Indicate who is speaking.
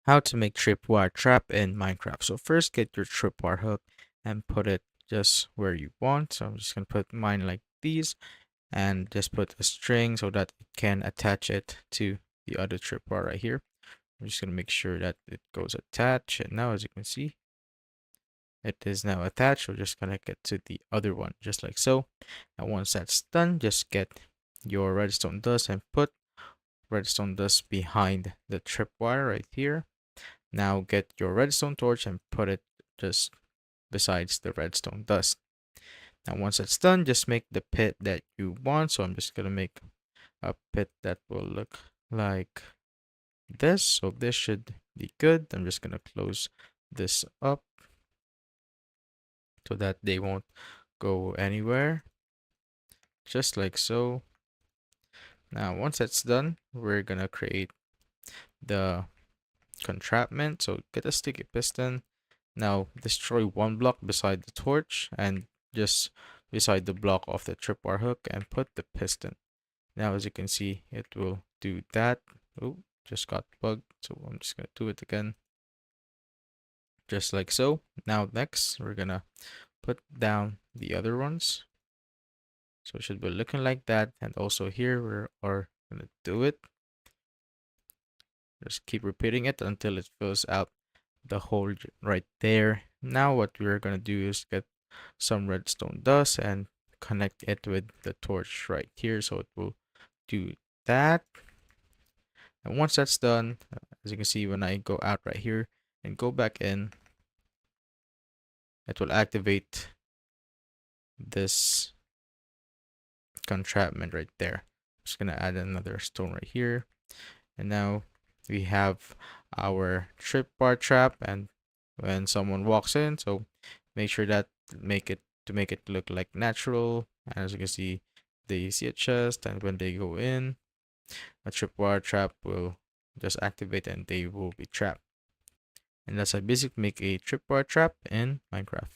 Speaker 1: How to make tripwire trap in Minecraft. So first get your tripwire hook and put it just where you want. So I'm just gonna put mine like these and just put a string so that it can attach it to the other tripwire right here. I'm just gonna make sure that it goes attached, and now as you can see it is now attached. So just connect it to the other one just like so. And once that's done, just get your redstone dust and put redstone dust behind the tripwire right here. Now get your redstone torch and put it just besides the redstone dust. Now once it's done, just make the pit that you want. So I'm just gonna make a pit that will look like this. So this should be good. I'm just gonna close this up so that they won't go anywhere. Just like so. Now once that's done, we're gonna create the entrapment. So get a sticky piston. Now destroy one block beside the torch and just beside the block of the tripwire hook and put the piston. Now as you can see, it will do that. Oh, just got bugged. So I'm just gonna do it again. Just like so. Now next, we're gonna put down the other ones. So it should be looking like that. And also here, we're gonna do it. Just keep repeating it until it fills out the hole right there. Now what we're gonna do is get some redstone dust and connect it with the torch right here, so it will do that. And once that's done, as you can see, when I go out right here and go back in, it will activate this entrapment right there. Just gonna add another stone right here, and now we have our tripwire trap. And when someone walks in, so make sure that make it look like natural. And as you can see, they see a chest, and when they go in, a tripwire trap will just activate and they will be trapped. And that's how I basically make a tripwire trap in Minecraft.